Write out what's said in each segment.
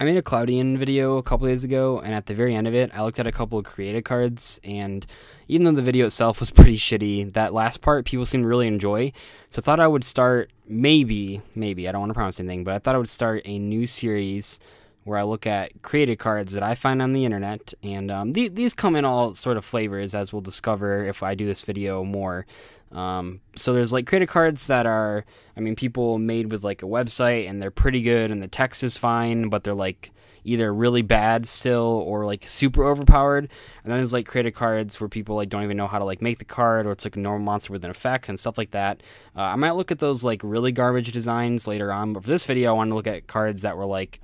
I made a Cloudian video a couple days ago, and at the very end of it, I looked at a couple of created cards, and even though the video itself was pretty shitty, that last part people seemed to really enjoy. So I thought I would start, maybe, I don't want to promise anything, but I thought I would start a new series where I look at created cards that I find on the internet, and these come in all sort of flavors, as we'll discover if I do this video more. So there's like created cards that are, I mean, people made with like a website and they're pretty good and the text is fine, but they're like either really bad still or like super overpowered. And then there's like created cards where people like don't even know how to like make the card, or it's like a normal monster with an effect and stuff like that. I might look at those like really garbage designs later on, but for this video I want to look at cards that were like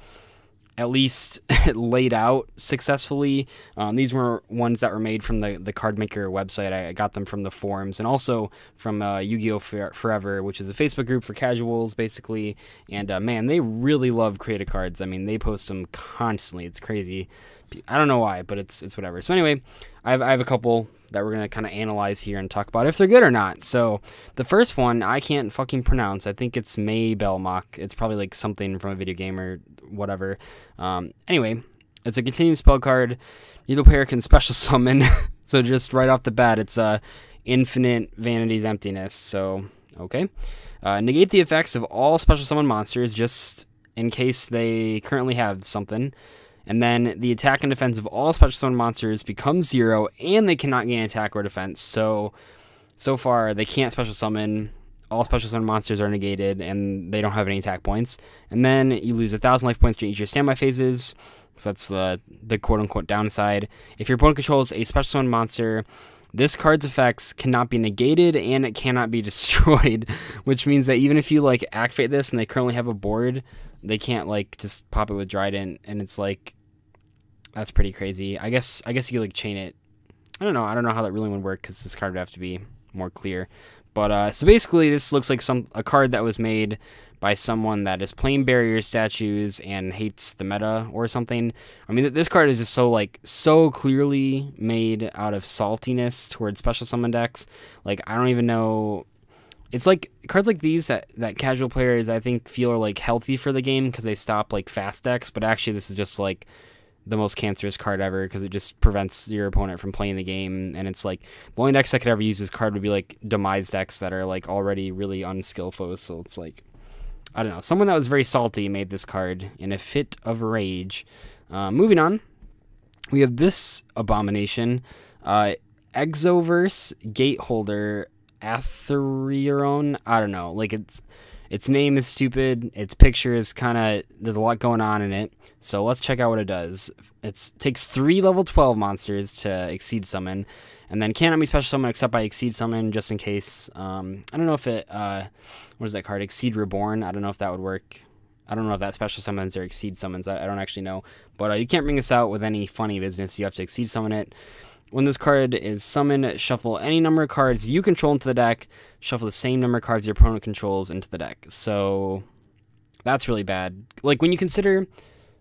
at least laid out successfully. These were ones that were made from the card maker website. I got them from the forums and also from Yugioh Forever, which is a Facebook group for casuals basically. And man, they really love creative cards. I mean, they post them constantly. It's crazy. I don't know why, but it's whatever. So anyway, I have a couple that we're going to kind of analyze here and talk about if they're good or not. So the first one I can't fucking pronounce. I think it's Maybelle MOC. It's probably like something from a video game or whatever. Anyway, it's a continuing spell card. Neither player can special summon. So just right off the bat, it's infinite vanity's emptiness. So, okay. Negate the effects of all special summon monsters just in case they currently have something. And then the attack and defense of all special summon monsters becomes 0, and they cannot gain attack or defense. So far, they can't special summon. All special summon monsters are negated, and they don't have any attack points. And then you lose 1,000 life points during each of your standby phases. So that's the quote-unquote downside. If your opponent controls a special summon monster, this card's effects cannot be negated, and it cannot be destroyed. Which means that even if you like activate this and they currently have a board, they can't like just pop it with Trident, and it's like, that's pretty crazy. I guess you like chain it. I don't know how that really would work, because this card would have to be more clear. But so basically, this looks like a card that was made by someone that is playing barrier statues and hates the meta or something. I mean, this card is just so clearly made out of saltiness towards special summon decks. Like, I don't even know. It's like cards like these that casual players I think feel are like healthy for the game because they stop like fast decks, but actually this is just like the most cancerous card ever because it just prevents your opponent from playing the game. And it's like the only decks that could ever use this card would be like demise decks that are like already really unskillful. So it's like, I don't know, someone that was very salty made this card in a fit of rage. Moving on, we have this abomination, Exoverse Gateholder Aetherion. I don't know, like its name is stupid. Its picture is kind of, there's a lot going on in it. So let's check out what it does. It takes 3 level 12 monsters to exceed summon, and then cannot be special summoned except by exceed summon, just in case. I don't know if it, what is that card? Exceed Reborn. I don't know if that would work. I don't know if that special summons or exceed summons. I don't actually know. But you can't bring this out with any funny business. You have to exceed summon it. When this card is summoned, shuffle any number of cards you control into the deck. Shuffle the same number of cards your opponent controls into the deck. So that's really bad. Like, when you consider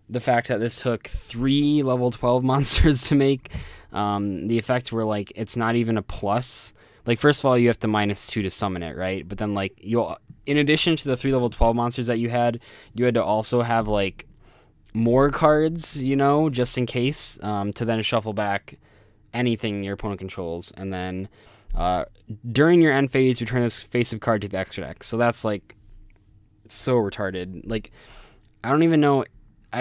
the fact that this took 3 level 12 monsters to make, the effect where, like, it's not even a plus. Like, first of all, you have to -2 to summon it, right? But then, like, in addition to the 3 level 12 monsters that you had to also have, like, more cards, you know, just in case, to then shuffle back anything your opponent controls. And then during your end phase, return this face of card to the extra deck. So that's, like, so retarded. Like, I don't even know.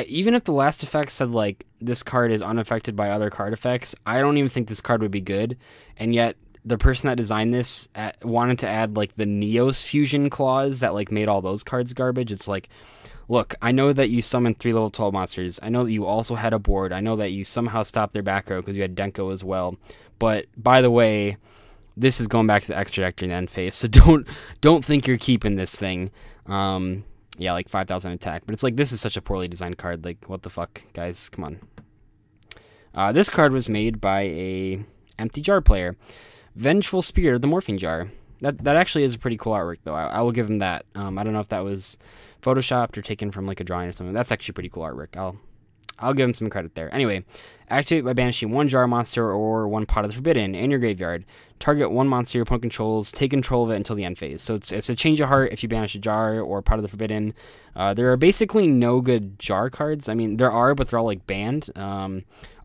Even if the last effect said, like, this card is unaffected by other card effects, I don't even think this card would be good. And yet, the person that designed this wanted to add, like, the Neos fusion clause that, like, made all those cards garbage. It's like, look, I know that you summoned 3 level 12 monsters. I know that you also had a board. I know that you somehow stopped their back row because you had Denko as well. But, by the way, this is going back to the extra deck during the end phase. So don't think you're keeping this thing. Yeah, like 5,000 attack. But it's like, this is such a poorly designed card. Like, what the fuck, guys? Come on. This card was made by a empty jar player. Vengeful Spirit of the Morphing Jar. That actually is a pretty cool artwork, though. I will give him that. I don't know if that was photoshopped or taken from, like, a drawing or something. That's actually pretty cool artwork. I'll give him some credit there. Anyway, activate by banishing one jar monster or one Pot of the Forbidden in your graveyard. Target one monster your opponent controls, take control of it until the end phase. So it's a change of heart if you banish a jar or Pot of the Forbidden. There are basically no good jar cards. I mean, there are, but they're all like banned.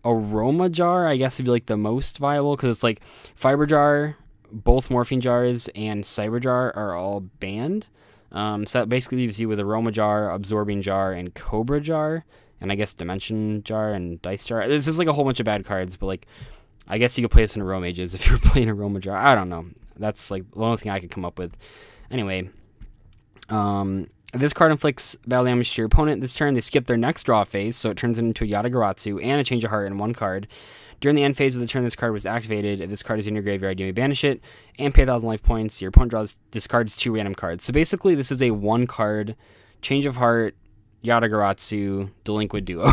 Aroma jar, I guess, would be like the most viable because it's like Fiber jar, both morphing jars, and Cyber jar are all banned. So that basically leaves you with Aroma jar, Absorbing jar, and Cobra jar. And I guess Dimension Jar and Dice Jar. This is like a whole bunch of bad cards, but like, I guess you could play this in Aroma Mages if you're playing Aroma Jar. I don't know. That's like the only thing I could come up with. Anyway, this card inflicts battle damage to your opponent this turn. They skip their next draw phase, so it turns into a Yugioh and a Change of Heart in one card. During the end phase of the turn this card was activated, if this card is in your graveyard, you may banish it and pay 1,000 life points. Your opponent discards 2 random cards. So basically, this is a 1-card Change of Heart, Yugioh, Delinquent Duo.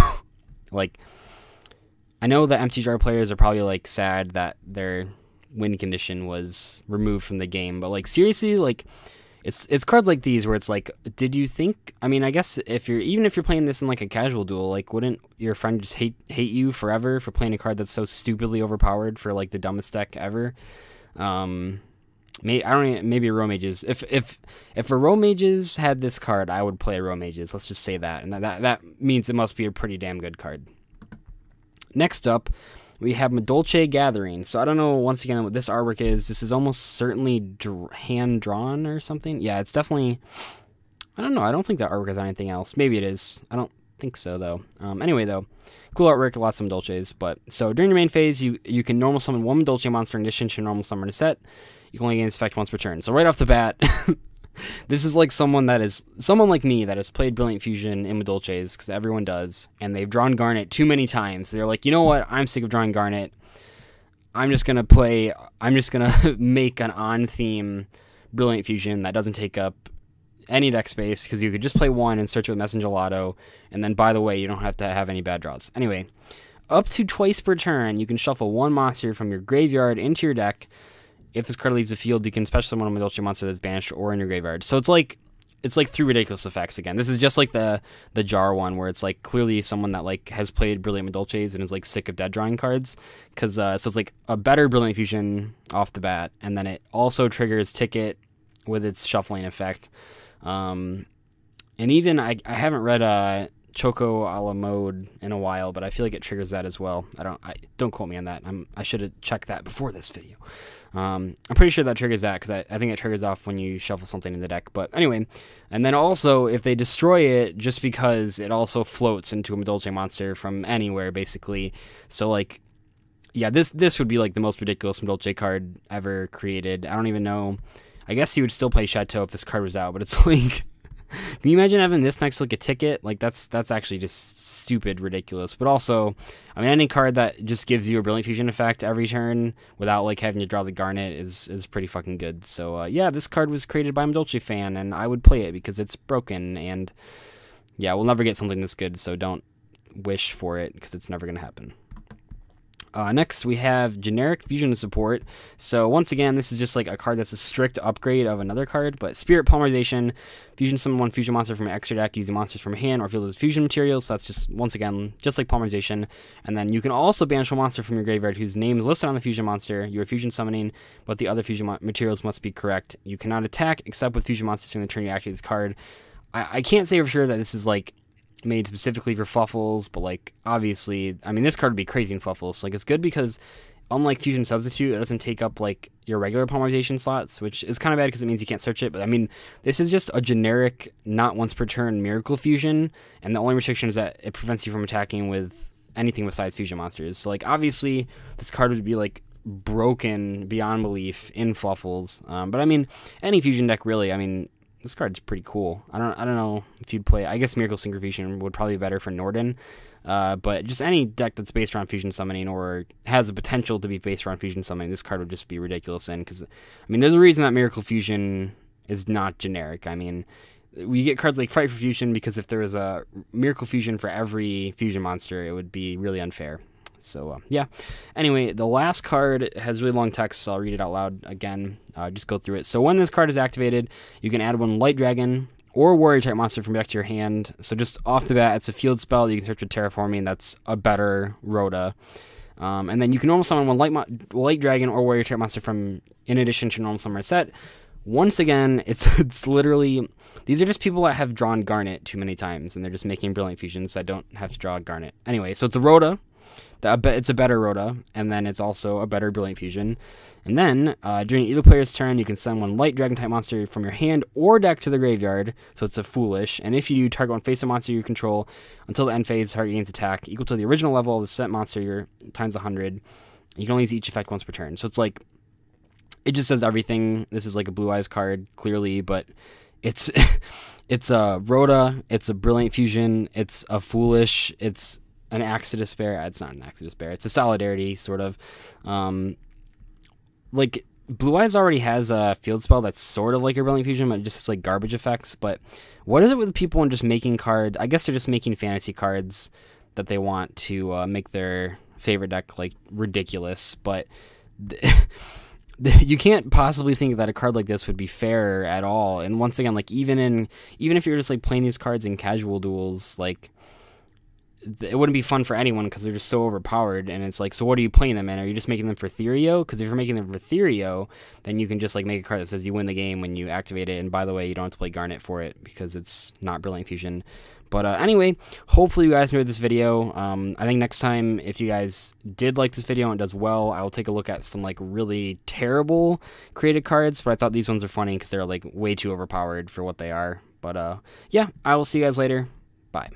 Like, I know the empty jar players are probably like sad that their win condition was removed from the game, but like seriously, like it's cards like these where it's like, did you think? I mean, I guess even if you're playing this in like a casual duel, like wouldn't your friend just hate you forever for playing a card that's so stupidly overpowered for like the dumbest deck ever? Maybe Aroma Mages. If Aroma Mages had this card, I would play Aroma Mages. Let's just say that, and that means it must be a pretty damn good card. Next up, we have Madolche Gathering. So I don't know once again what this artwork is. This is almost certainly hand drawn or something. Yeah, it's definitely. I don't know. I don't think that artwork is anything else. Maybe it is. I don't think so though. Anyway though. Cool artwork, lots of Madolches. But so during your main phase, you can normal summon one Madolche monster in addition to your normal summon a set. You can only gain this effect once per turn. So right off the bat, this is like someone like me that has played Brilliant Fusion in Madolches, because everyone does, and they've drawn Garnet too many times. So they're like, you know what? I'm sick of drawing Garnet. I'm just gonna make an on-theme Brilliant Fusion that doesn't take up any deck space, because you could just play one and search it with Messenger Lotto, and then by the way, you don't have to have any bad draws. Anyway, up to twice per turn, you can shuffle one monster from your graveyard into your deck. If this card leaves the field, you can special summon a Madolche monster that's banished or in your graveyard. So it's like 3 ridiculous effects again. This is just like the jar one, where it's like clearly someone that like has played Brilliant Madolches and is like sick of dead drawing cards. Because so it's like a better Brilliant Fusion off the bat, and then it also triggers Ticket with its shuffling effect. And even I haven't read Choco a la Mode in a while, but I feel like it triggers that as well. Don't quote me on that. I should have checked that before this video. I'm pretty sure that triggers that, because I think it triggers off when you shuffle something in the deck. But anyway, and then also if they destroy it, just because it also floats into a Madolche monster from anywhere basically. So like, yeah, this would be like the most ridiculous Madolche card ever created. I don't even know. I guess you would still play Chateau if this card was out, but it's like, can you imagine having this next to like a Ticket? Like that's actually just stupid ridiculous. But also, I mean, any card that just gives you a Brilliant Fusion effect every turn without like having to draw the Garnet is pretty fucking good. So yeah, this card was created by a Madolche fan, and I would play it because it's broken. And yeah, we'll never get something this good, so don't wish for it, because it's never gonna happen. Next, we have generic fusion support. So once again, this is just like a card that's a strict upgrade of another card, but Spirit Polymerization, fusion summon one fusion monster from your extra deck using monsters from your hand or field as fusion materials. So that's just, once again, just like Polymerization. And then you can also banish a monster from your graveyard whose name is listed on the fusion monster you are fusion summoning, but the other fusion materials must be correct. You cannot attack except with fusion monsters during the turn you activate this card. I can't say for sure that this is like made specifically for Fluffles, but like obviously, I mean, this card would be crazy in Fluffles. So, like, it's good because unlike Fusion Substitute, it doesn't take up like your regular Polymerization slots, which is kind of bad because it means you can't search it. But I mean, this is just a generic, not once per turn Miracle Fusion, and the only restriction is that it prevents you from attacking with anything besides fusion monsters. So like obviously, this card would be like broken beyond belief in Fluffles. But I mean, any fusion deck really. I mean, this card's pretty cool. I don't know if you'd play. I guess Miracle Synchro Fusion would probably be better for Norden. But just any deck that's based around fusion summoning or has the potential to be based around fusion summoning, this card would just be ridiculous in. Because I mean, there's a reason that Miracle Fusion is not generic. I mean, we get cards like Fight for Fusion because if there was a Miracle Fusion for every fusion monster, it would be really unfair. So, yeah. Anyway, the last card has really long text, so I'll read it out loud again. Just go through it. So when this card is activated, you can add one Light Dragon or warrior type monster from your deck to your hand. So just off the bat, it's a field spell that you can search with terraforming. That's a better Rhoda. And then you can normal summon one light dragon or warrior type monster from in addition to your normal summon set. Once again, it's literally, these are just people that have drawn Garnet too many times, and they're just making Brilliant Fusions that don't have to draw Garnet. Anyway, so it's a Rhoda. It's a better Rhoda, and then it's also a better Brilliant Fusion. And then, during either player's turn, you can send one light dragon-type monster from your hand or deck to the graveyard, so it's a Foolish. And if you do, target one face-up monster you control until the end phase, target gains attack equal to the original level of the set monster times 100. You can only use each effect once per turn. So it's like, it just does everything. This is like a Blue Eyes card, clearly, but it's it's a Rhoda, it's a Brilliant Fusion, it's a Foolish, it's an Axe to Despair. It's not an Axe to Despair. It's a Solidarity, sort of. Like, Blue Eyes already has a field spell that's sort of like a Brilliant Fusion, but it just has, like, garbage effects. But what is it with people and just making cards? I guess they're just making fantasy cards that they want to make their favorite deck, like, ridiculous. But you can't possibly think that a card like this would be fair at all. And once again, like, even if you're just, like, playing these cards in casual duels, like, it wouldn't be fun for anyone because they're just so overpowered. And it's like, so what are you playing them in? Are you just making them for Therio? Because if you're making them for Therio, then you can just like make a card that says you win the game when you activate it. And by the way, you don't have to play Garnet for it because it's not Brilliant Fusion. But anyway, hopefully you guys enjoyed this video. I think next time, if you guys did like this video and it does well, I will take a look at some like really terrible created cards. But I thought these ones are funny because they're like way too overpowered for what they are. But yeah, I will see you guys later. Bye.